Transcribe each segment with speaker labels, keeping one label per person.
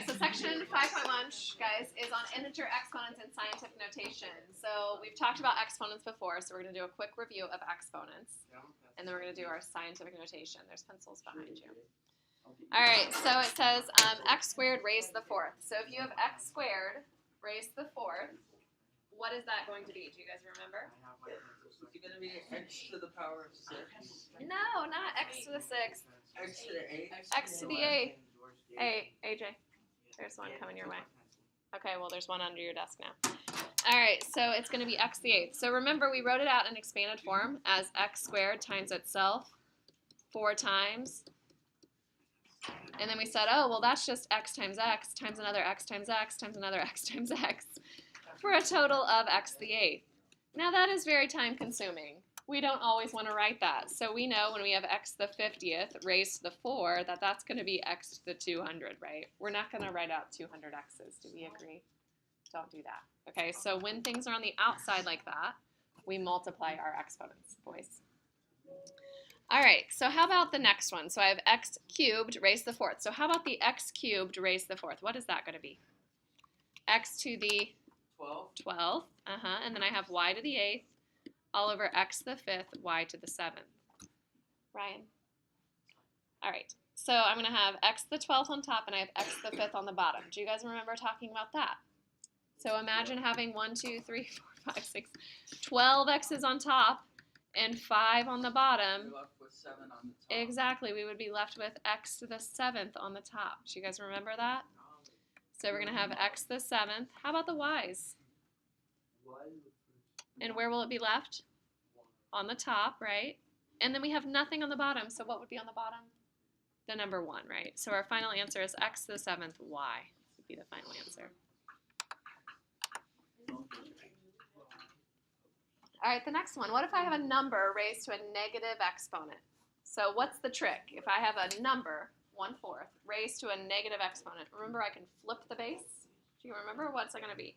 Speaker 1: right, so section 5.1, guys, is on integer exponents and scientific notation. So we've talked about exponents before, so we're going to do a quick review of exponents, and then we're going to do our scientific notation. There's pencils behind you. All right, so it says x squared raised to the fourth. So if you have x squared raised to the fourth, what is that going to be? Do you guys remember?
Speaker 2: Is it going to be x to the power of 6?
Speaker 1: No, not x to the sixth.
Speaker 2: X to the 8th?
Speaker 1: X to the eighth. Hey, AJ, there's one coming your way. Okay, well, there's one under your desk now. All right, so it's going to be x to the eighth. So remember, we wrote it out in expanded form as x squared times itself 4 times. And then we said, oh, well, that's just x times another x times x times another x times x for a total of x to the eighth. Now, that is very time consuming. We don't always want to write that. So we know when we have x to the 50th raised to the 4 that that's going to be x to the 200, right? We're not going to write out 200 x's. Do we agree? Don't do that. Okay, so when things are on the outside like that, we multiply our exponents, boys. All right, so how about the next one? So I have x cubed raised to the 4th. So how about the x cubed raised to the 4th? What is that going to be? X to the 12th. And then I have y to the 8th. All over x to the 5th, y to the 7th. Ryan? All right, so I'm going to have x to the 12th on top, and I have x to the 5th on the bottom. Do you guys remember talking about that? So imagine having 1, 2, 3, 4, 5, 6, 12 x's on top and 5 on the bottom.
Speaker 2: We're left with 7 on the top.
Speaker 1: Exactly, we would be left with x to the 7th on the top. Do you guys remember that? So we're going to have x to the 7th. How about the y's? And where will it be left? On the top, right? And then we have nothing on the bottom, so what would be on the bottom? The number 1, right? So our final answer is x to the 7th, y would be the final answer. All right, the next one. What if I have a number raised to a negative exponent? So what's the trick? If I have a number, 1/4, raised to a negative exponent, remember I can flip the base? Do you remember? What's it going to be?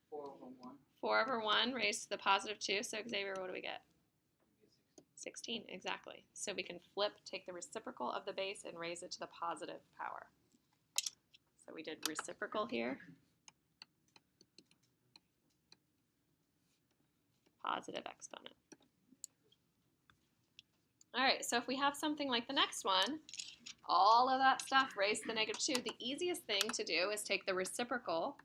Speaker 2: 4 over 1.
Speaker 1: 4 over 1 raised to the positive 2. So Xavier, what do we get? 16, exactly. So we can flip, take the reciprocal of the base, and raise it to the positive power. So we did reciprocal here. Positive exponent. All right, so if we have something like the next one, all of that stuff raised to the negative 2, the easiest thing to do is take the reciprocal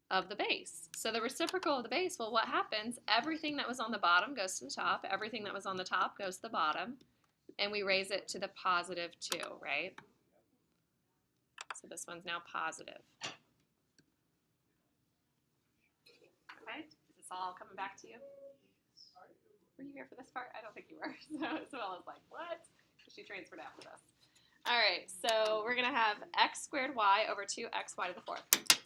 Speaker 1: of the base. So the reciprocal of the base, well, what happens? Everything that was on the bottom goes to the top. Everything that was on the top goes to the bottom. And we raise it to the positive 2, right? So this one's now positive. Okay, is this all coming back to you? Were you here for this part? I don't think you were. So I was like, what? She transferred after this. All right, so we're going to have x squared y over 2xy to the 4th.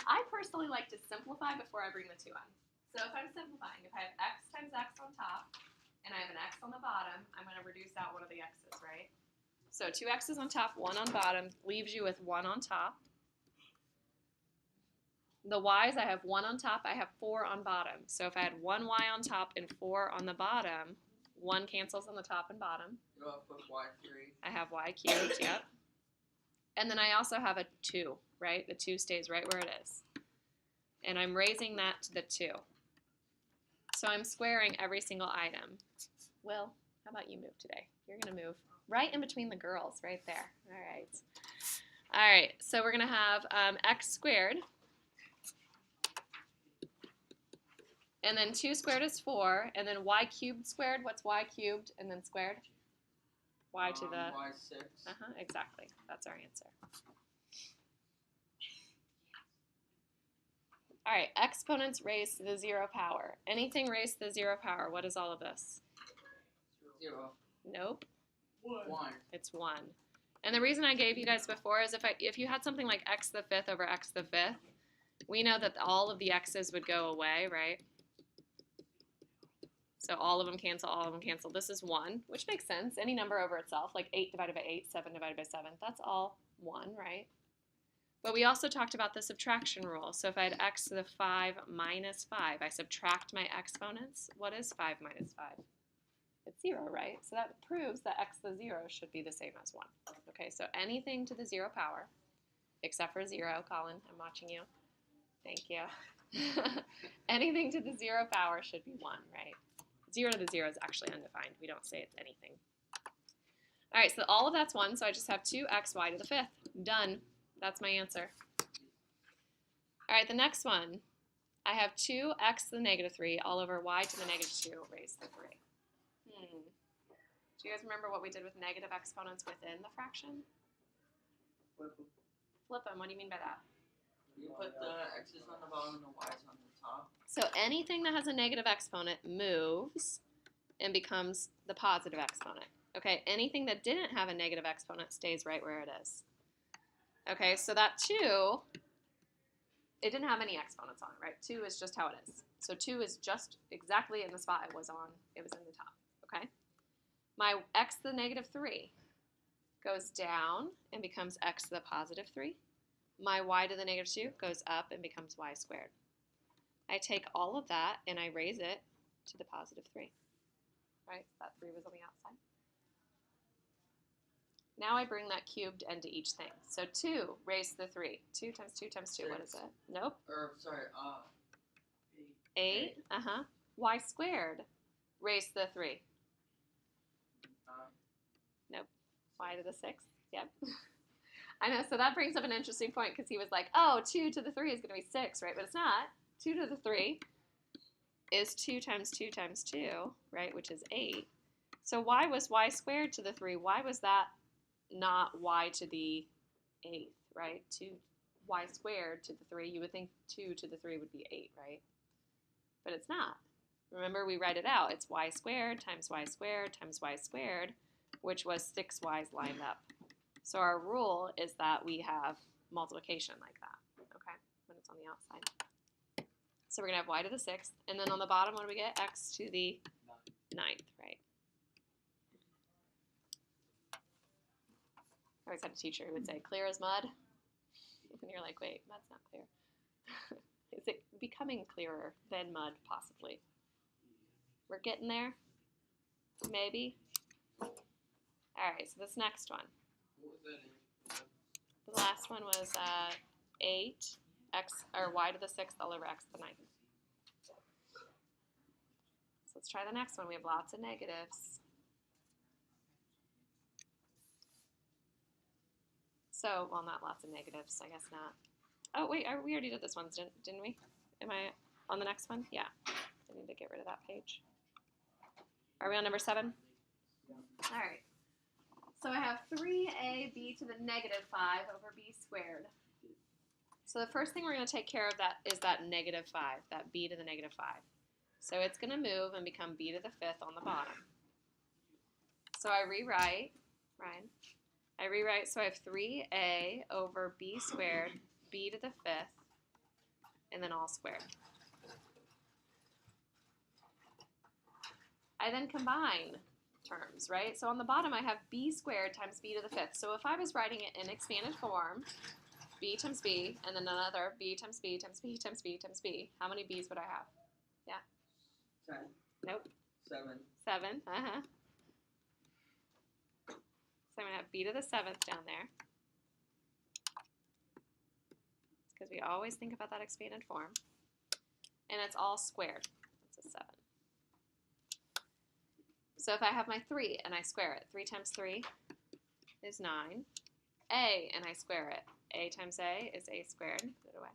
Speaker 1: I personally like to simplify before I bring the 2 in. So if I'm simplifying, if I have x times x on top and I have an x on the bottom, I'm going to reduce out one of the x's, right? So 2 x's on top, 1 on bottom, leaves you with 1 on top. The y's, I have 1 on top, I have 4 on bottom. So if I had 1 y on top and 4 on the bottom, 1 cancels on the top and bottom.
Speaker 2: You're left with y3.
Speaker 1: I have y cubed, yep. And then I also have a 2, right? The 2 stays right where it is. And I'm raising that to the 2. So I'm squaring every single item. Will, how about you move today? You're going to move right in between the girls, right there. All right. All right, so we're going to have x squared. And then 2 squared is 4. And then y cubed squared, what's y cubed and then squared? Y to the...
Speaker 2: y6.
Speaker 1: Exactly. That's our answer. All right, exponents raised to the 0 power. Anything raised to the 0 power, what is all of this?
Speaker 2: 0.
Speaker 1: Nope.
Speaker 2: 1.
Speaker 1: It's 1. And the reason I gave you guys before is if you had something like x to the 5th over x to the 5th, we know that all of the x's would go away, right? So all of them cancel, all of them cancel. This is 1, which makes sense. Any number over itself, like 8 divided by 8, 7 divided by 7, that's all 1, right? But we also talked about the subtraction rule. So if I had x to the 5 minus 5, I subtract my exponents. What is 5 minus 5? It's 0, right? So that proves that x to the 0 should be the same as 1. Okay, so anything to the 0 power except for 0, Colin. I'm watching you. Thank you. Anything to the 0 power should be 1, right? 0 to the 0 is actually undefined. We don't say it's anything. All right, so all of that's 1, so I just have 2xy to the 5th. Done. That's my answer. All right, the next one. I have 2x to the negative 3 all over y to the negative 2 raised to 3. Do you guys remember what we did with negative exponents within the fraction? Flip them. What do you mean by that?
Speaker 2: You put the x's on the bottom and the y's on the top.
Speaker 1: So anything that has a negative exponent moves and becomes the positive exponent. Okay, anything that didn't have a negative exponent stays right where it is. Okay, so that 2, it didn't have any exponents on it, right? 2 is just how it is. So 2 is just exactly in the spot it was on. It was in the top, okay? My x to the negative 3 goes down and becomes x to the positive 3. My y to the negative 2 goes up and becomes y squared. I take all of that and I raise it to the positive 3, right? That 3 was on the outside. Now I bring that cubed into each thing. So 2 raised to the 3. 2 times 2 times 2, what is it? Nope.
Speaker 2: Sorry,
Speaker 1: 8. Y squared raised to the 3. Nope. Y to the 6. Yep. I know, so that brings up an interesting point because he was like, oh, 2 to the 3 is going to be 6, right? But it's not. 2 to the 3 is 2 times 2 times 2, right, which is 8. So why was y squared to the 3? Why was that not y to the 8th, right? 2 y squared to the 3. You would think 2 to the 3 would be 8, right? But it's not. Remember, we write it out. It's y squared times y squared times y squared, which was 6 y's lined up. So our rule is that we have multiplication like that, okay, when it's on the outside. So we're going to have y to the 6th, and then on the bottom, what do we get? X to the 9th, right? I always had a teacher who would say, clear as mud. And you're like, wait, mud's not clear. Is it becoming clearer than mud, possibly? We're getting there? Maybe? All right, so this next one.
Speaker 2: What was that in?
Speaker 1: The last one was 8 x or y to the 6th all over x to the 9th. So let's try the next one. We have lots of negatives. So, well, not lots of negatives. I guess not. Oh, wait, we already did this one, didn't we? Am I on the next one? Yeah. I need to get rid of that page. Are we on number 7? All right. So I have 3ab to the negative 5 over b squared. So the first thing we're going to take care of that is that negative 5, that b to the negative 5. So it's going to move and become b to the 5th on the bottom. So I rewrite, Ryan, so I have 3a over b squared, b to the 5th, and then all squared. I then combine terms, right? So on the bottom I have b squared times b to the 5th. So if I was writing it in expanded form, b times b, and then another b times b times b times b times b, how many b's would I have? Yeah?
Speaker 2: 10.
Speaker 1: Nope.
Speaker 2: 7.
Speaker 1: 7, So I'm going to have b to the 7th down there. Because we always think about that expanded form. And it's all squared. That's a 7. So if I have my 3 and I square it, 3 times 3 is 9. A and I square it. A times A is A squared. Put it away.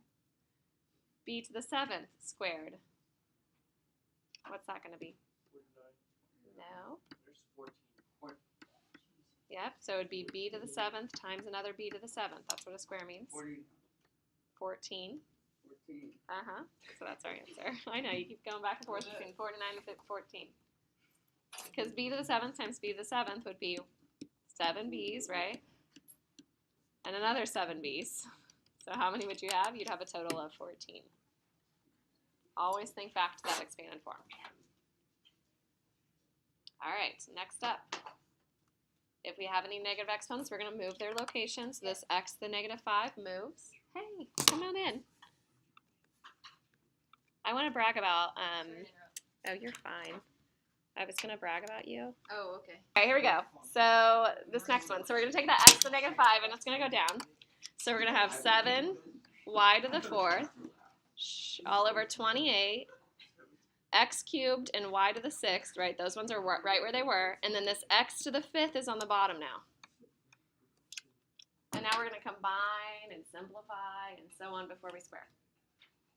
Speaker 1: B to the 7th squared. What's that going to be?
Speaker 2: 49.
Speaker 1: No.
Speaker 2: There's 14.
Speaker 1: Yep, so it would be b to the 7th times another b to the 7th. That's what a square means.
Speaker 2: 14.
Speaker 1: 14. So that's our answer. I know, you keep going back and forth between 49 and 14. Because b to the 7th times b to the 7th would be 7 b's, right? And another 7 b's. So how many would you have? You'd have a total of 14. Always think back to that expanded form. All right, next up. If we have any negative exponents, we're going to move their location. So this x to the negative 5 moves. Hey, come on in. I want to brag about, oh, you're fine. I was going to brag about you.
Speaker 3: Oh, okay.
Speaker 1: All right, here we go. So this next one. So we're going to take that x to the negative 5, and it's going to go down. So we're going to have 7 y to the 4th all over 28, x cubed and y to the 6th, right? Those ones are right where they were. And then this x to the 5th is on the bottom now. And now we're going to combine and simplify and so on before we square.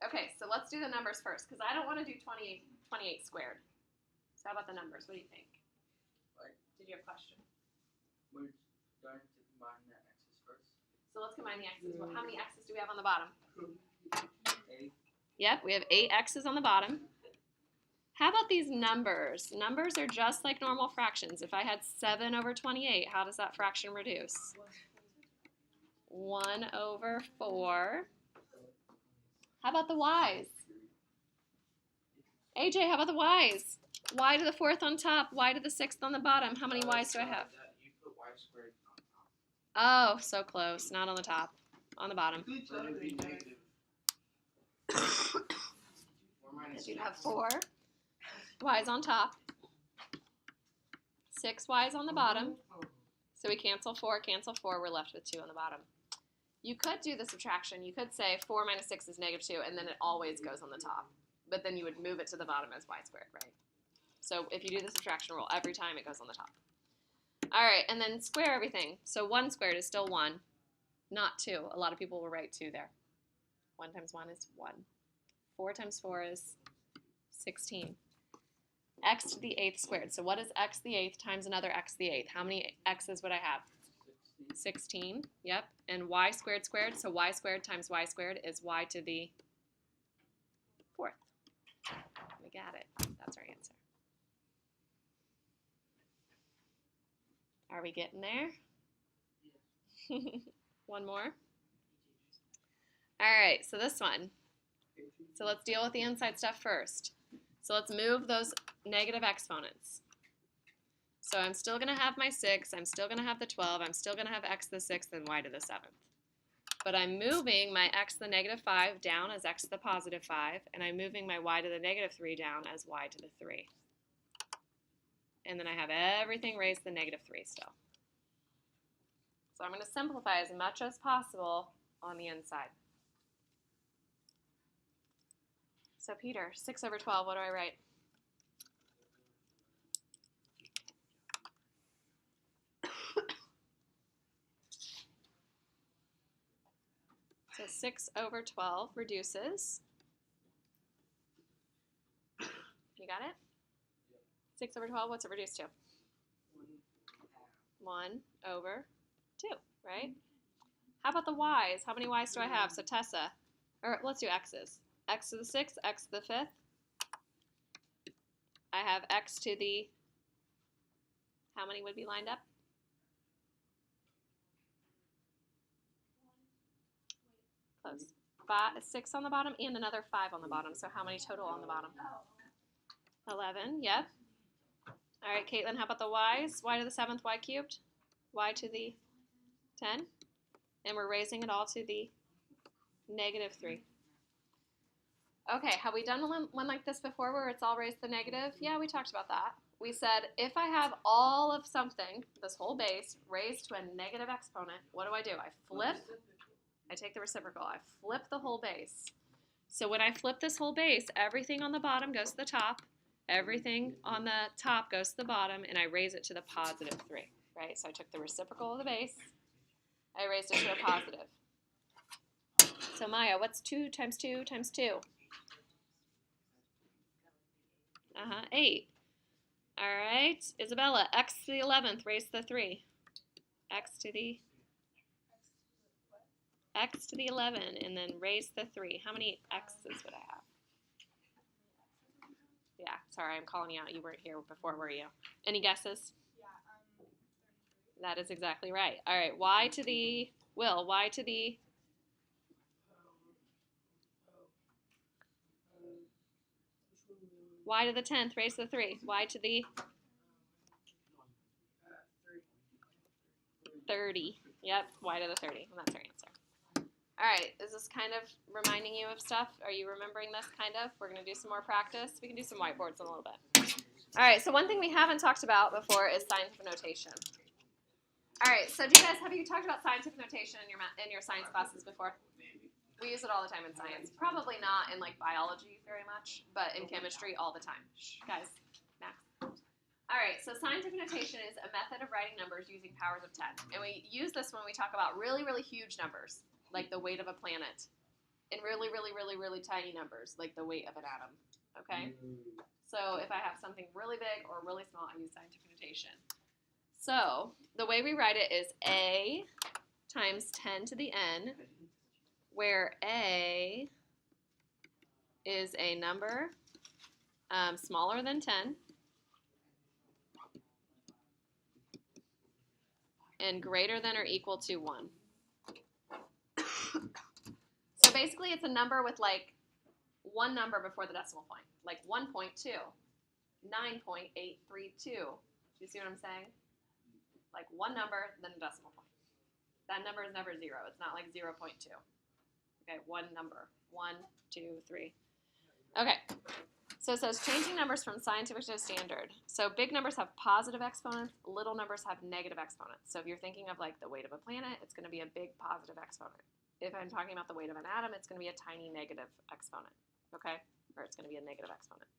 Speaker 1: Okay, so let's do the numbers first, because I don't want to do 28 squared. So how about the numbers? What do you think?
Speaker 2: What?
Speaker 1: Did you have a question?
Speaker 2: We're starting to combine the x's first.
Speaker 1: So let's combine the x's. Well, how many x's do we have on the bottom?
Speaker 2: 8.
Speaker 1: Yep, we have 8 x's on the bottom. How about these numbers? Numbers are just like normal fractions. If I had 7 over 28, how does that fraction reduce? 1 over 4. How about the y's? AJ, how about the y's? Y to the 4th on top, y to the 6th on the bottom. How many y's do I have?
Speaker 2: You put y squared on top.
Speaker 1: Oh, so close. Not on the top. On the bottom.
Speaker 2: So it would be negative. 4 minus
Speaker 1: You have 4 y's on top. 6 y's on the bottom. So we cancel 4, we're left with 2 on the bottom. You could do the subtraction. You could say 4 minus 6 is negative 2, and then it always goes on the top. But then you would move it to the bottom as y squared, right? So if you do the subtraction rule, every time it goes on the top. All right, and then square everything. So 1 squared is still 1, not 2. A lot of people will write 2 there. 1 times 1 is 1. 4 times 4 is 16. X to the 8th squared. So what is x to the 8th times another x to the 8th? How many x's would I have? 16. Yep. And y squared squared. So y squared times y squared is y to the 4th. We got it. That's our answer. Are we getting there? One more. All right, so this one. So let's deal with the inside stuff first. So let's move those negative exponents. So I'm still going to have my 6, I'm still going to have the 12, I'm still going to have x to the 6th and y to the 7th. But I'm moving my x to the negative 5 down as x to the positive 5, and I'm moving my y to the negative 3 down as y to the 3. And then I have everything raised to the negative 3 still. So I'm going to simplify as much as possible on the inside. So Peter, 6 over 12, what do I write? So 6 over 12 reduces. You got it? 6 over 12, what's it reduced to? 1 over 2, right? How about the y's? How many y's do I have? So Tessa, or let's do x's. X to the 6th, x to the 5th. I have x to the, how many would be lined up? Close. 6 on the bottom and another 5 on the bottom. So how many total on the bottom? 11, yep. All right, Caitlin, how about the y's? Y to the 7th, y cubed. Y to the 10. And we're raising it all to the negative 3. Okay, have we done one like this before where it's all raised to the negative? Yeah, we talked about that. We said if I have all of something, this whole base, raised to a negative exponent, what do? I flip. I take the reciprocal. I flip the whole base. So when I flip this whole base, everything on the bottom goes to the top, everything on the top goes to the bottom, and I raise it to the positive 3, right? So I took the reciprocal of the base, I raised it to a positive. So Maya, what's 2 times 2 times 2? 8. All right, Isabella, x to the 11th, raise to the 3. X to the 11, and then raise the 3. How many x's would I have? Yeah, sorry, I'm calling you out. You weren't here before, were you? Any guesses? Yeah, that is exactly right. All right, y to the, Will, y to the, y to the 10th, raise the 3. Y to the 30. Yep, y to the 30, and that's our answer. All right, is this kind of reminding you of stuff? Are you remembering this kind of? We're going to do some more practice. We can do some whiteboards in a little bit. All right, so one thing we haven't talked about before is signs of notation. All right, so have you talked about scientific notation in your science classes before?
Speaker 2: Maybe.
Speaker 1: We use it all the time in science. Probably not in like biology very much, but in chemistry all the time. Shh, guys, Max. All right, so scientific notation is a method of writing numbers using powers of 10. And we use this when we talk about really, really huge numbers, like the weight of a planet, and really, really, really, really tiny numbers, like the weight of an atom, okay? So if I have something really big or really small, I use scientific notation. So the way we write it is A times 10 to the n, where A is a number smaller than 10 and greater than or equal to 1. So basically it's a number with like one number before the decimal point, like 1.2, 9.832. Do you see what I'm saying? Like one number, then a decimal point. That number is never 0. It's not like 0.2. Okay, one number. 1, 2, 3. Okay, so it says changing numbers from scientific to standard. So big numbers have positive exponents, little numbers have negative exponents. So if you're thinking of like the weight of a planet, it's going to be a big positive exponent. If I'm talking about the weight of an atom, it's going to be a tiny negative exponent, okay? Or it's going to be a negative exponent.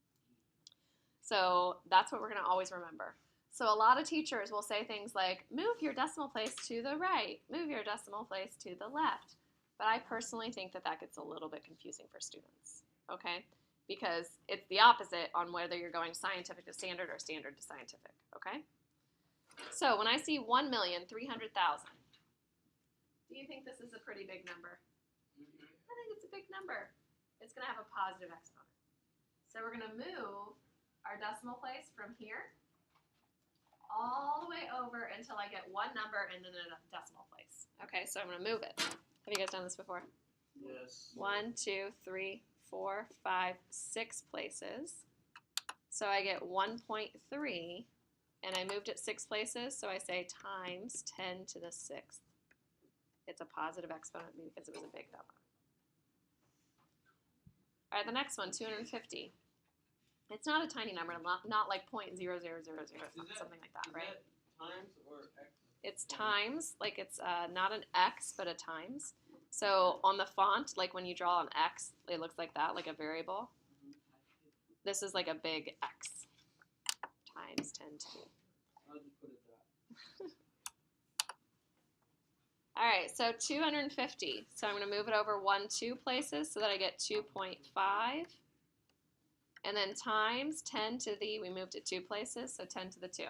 Speaker 1: So that's what we're going to always remember. So a lot of teachers will say things like, move your decimal place to the right, move your decimal place to the left. But I personally think that that gets a little bit confusing for students, okay? Because it's the opposite on whether you're going scientific to standard or standard to scientific, okay? So when I see 1,300,000, do you think this is a pretty big number? I think it's a big number. It's going to have a positive exponent. So we're going to move our decimal place from here all the way over until I get one number and then a decimal place. Okay, so I'm going to move it. Have you guys done this before?
Speaker 2: Yes.
Speaker 1: 1, 2, 3, 4, 5, 6 places. So I get 1.3, and I moved it 6 places, so I say times 10 to the 6th. It's a positive exponent because it was a big number. All right, the next one, 250. It's not a tiny number, not like 0.0000, something like that, right?
Speaker 2: Is that times or x?
Speaker 1: It's times, like it's not an x, but a times. So on the font, like when you draw an x, it looks like that, like a variable. This is like a big x. Times 10 to.
Speaker 2: I'll just put it that.
Speaker 1: All right, so 250. So I'm going to move it over 2 places so that I get 2.5. And then times 10 to the, we moved it 2 places, so 10 to the 2.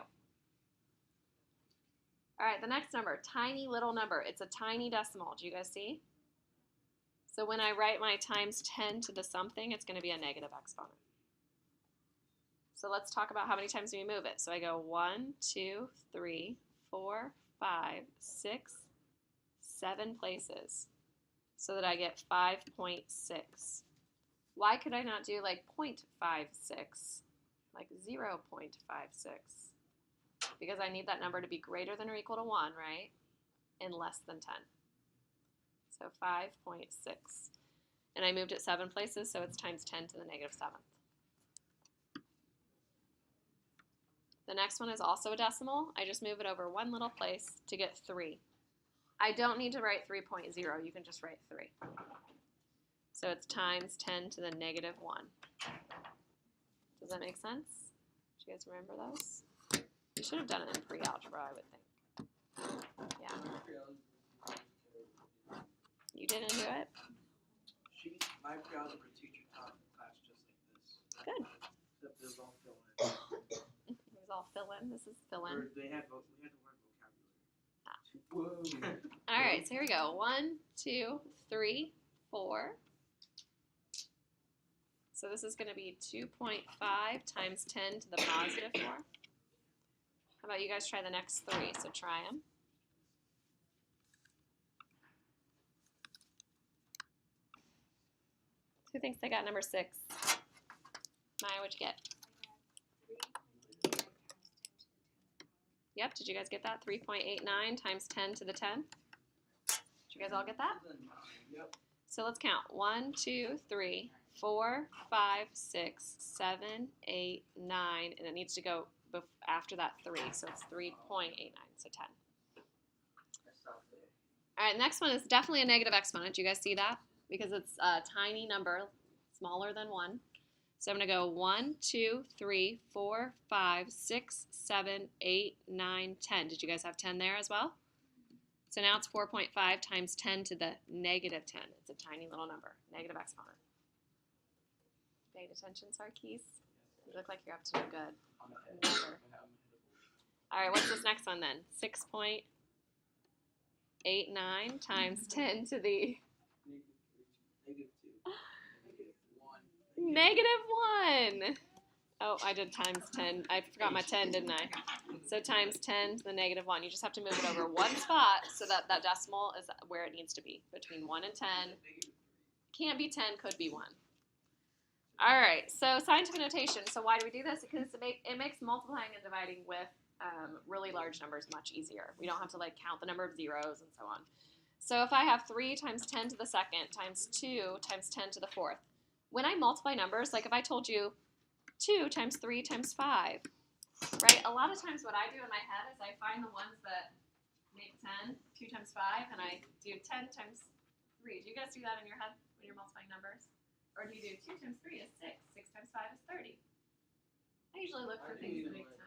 Speaker 1: All right, the next number, tiny little number. It's a tiny decimal. Do you guys see? So when I write my times 10 to the something, it's going to be a negative exponent. So let's talk about how many times do we move it. So I go 1, 2, 3, 4, 5, 6, 7 places so that I get 5.6. Why could I not do like 0.56, like 0.56? Because I need that number to be greater than or equal to 1, right? And less than 10. So 5.6. And I moved it 7 places, so it's times 10 to the negative 7th. The next one is also a decimal. I just move it over 1 little place to get 3. I don't need to write 3.0. You can just write 3. So it's times 10 to the negative 1. Does that make sense? Do you guys remember those? You should have done it in pre-algebra, I would think. Yeah. You didn't do it?
Speaker 2: My pre-algebra teacher taught the class just like this.
Speaker 1: Good.
Speaker 2: Except it was all fill in.
Speaker 1: It was all fill in. This is fill in.
Speaker 2: Or we had to learn vocabulary. Whoa.
Speaker 1: All right, so here we go. 1, 2, 3, 4. So this is going to be 2.5 times 10 to the positive 4. How about you guys try the next 3? So try them. Who thinks they got number 6? Maya, what'd you get? Yep, did you guys get that? 3.89 times 10 to the 10. Did you guys all get that?
Speaker 2: Yep.
Speaker 1: So let's count. 1, 2, 3, 4, 5, 6, 7, 8, 9, and it needs to go after that 3, so it's 3.89, so 10. All right, next one is definitely a negative exponent. Do you guys see that? Because it's a tiny number, smaller than 1. So I'm going to go 1, 2, 3, 4, 5, 6, 7, 8, 9, 10. Did you guys have 10 there as well? So now it's 4.5 times 10 to the negative 10. It's a tiny little number, negative exponent. Paying attention, Sarkis? You look like you're up to no good. Never. All right, what's this next one then? 6.89 times 10 to the -1. Oh, I did times 10. I forgot my 10, didn't I? So times 10 to the -1. You just have to move it over one spot so that that decimal is where it needs to be, between 1 and 10. Can't be 10, could be 1. All right, so scientific notation. So why do we do this? Because it makes multiplying and dividing with really large numbers much easier. We don't have to like count the number of zeros and so on. So if I have 3 times 10 to the second times 2 times 10 to the fourth, when I multiply numbers, like if I told you 2 times 3 times 5, right? A lot of times what I do in my head is I find the ones that make 10, 2 times 5, and I do 10 times 3. Do you guys do that in your head when you're multiplying numbers? Or do you do 2 times 3 is 6, 6 times 5 is 30? I usually look for things that make 10.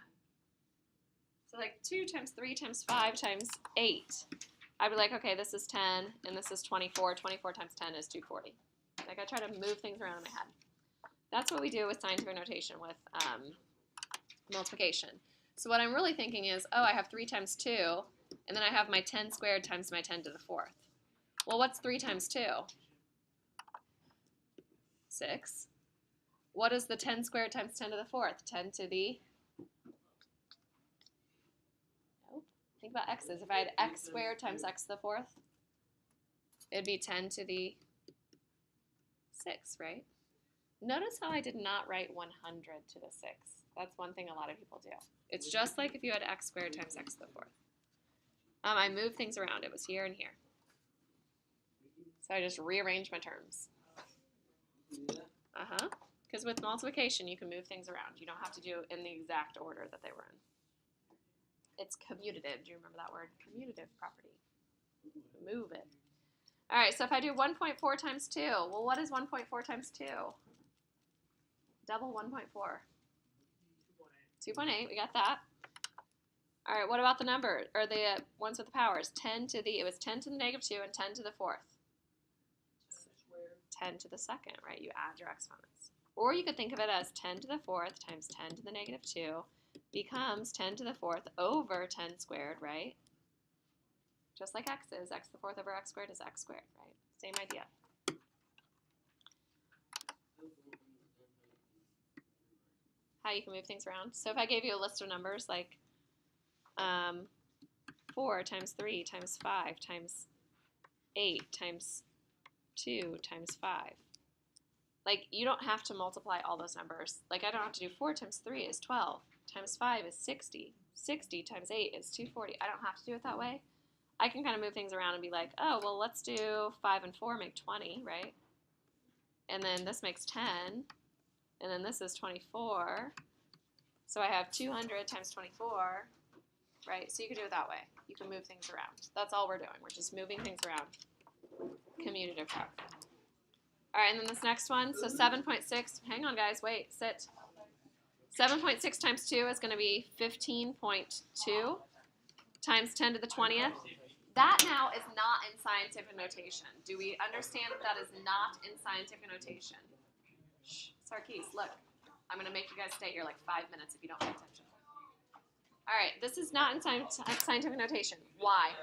Speaker 1: So like 2 times 3 times 5 times 8. I'd be like, okay, this is 10, and this is 24. 24 times 10 is 240. Like I try to move things around in my head. That's what we do with scientific notation with multiplication. So what I'm really thinking is, oh, I have 3 times 2, and then I have my 10 squared times my 10 to the fourth. Well, what's 3 times 2? 6. What is the 10 squared times 10 to the fourth? 10 to the... Nope. Think about x's. If I had x squared times x to the fourth, it'd be 10 to the 6, right? Notice how I did not write 100 to the 6. That's one thing a lot of people do. It's just like if you had x squared times x to the fourth. I moved things around. It was here and here. So I just rearranged my terms. Because with multiplication, you can move things around. You don't have to do it in the exact order that they were in. It's commutative. Do you remember that word? Commutative property. Move it. All right, so if I do 1.4 times 2, well, what is 1.4 times 2? Double 1.4. 2.8, we got that. All right, what about the number, or the ones with the powers? 10 to the, it was 10 to the -2 and 10 to the fourth. 10 to the second, right? You add your exponents. Or you could think of it as 10 to the fourth times 10 to the -2 becomes 10 to the fourth over 10 squared, right? Just like x is, x to the fourth over x squared is x squared, right? Same idea. How you can move things around. So if I gave you a list of numbers like 4 times 3 times 5 times 8 times 2 times 5. Like, you don't have to multiply all those numbers. Like, I don't have to do 4 times 3 is 12, times 5 is 60, 60 times 8 is 240. I don't have to do it that way. I can kind of move things around and be like, oh, well, let's do 5 and 4 make 20, right? And then this makes 10, and then this is 24. So I have 200 times 24, right? So you can do it that way. You can move things around. That's all we're doing. We're just moving things around. Commutative property. All right, and then this next one, so 7.6, hang on guys, wait, sit. 7.6 times 2 is going to be 15.2 times 10 to the 20th. That now is not in scientific notation. Do we understand that that is not in scientific notation? Shh, Sarkis, look, I'm going to make you guys stay here like 5 minutes if you don't pay attention. All right, this is not in scientific notation. Why?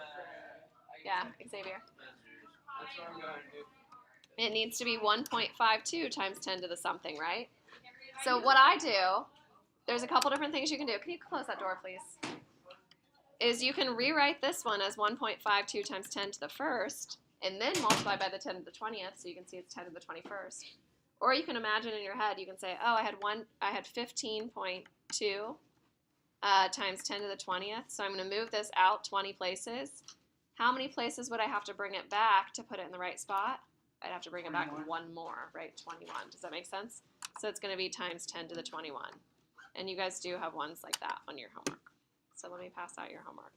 Speaker 1: Yeah, Xavier.
Speaker 2: That's what I'm going to do.
Speaker 1: It needs to be 1.52 times 10 to the something, right? So what I do, there's a couple different things you can do. Can you close that door, please? Is you can rewrite this one as 1.52 times 10 to the first, and then multiply by the 10 to the 20th, so you can see it's 10 to the 21st. Or you can imagine in your head, you can say, oh, I had 15.2 times 10 to the 20th, so I'm going to move this out 20 places. How many places would I have to bring it back to put it in the right spot? I'd have to bring it back one more, right? 21. Does that make sense? So it's going to be times 10 to the 21. And you guys do have ones like that on your homework. So let me pass out your homework.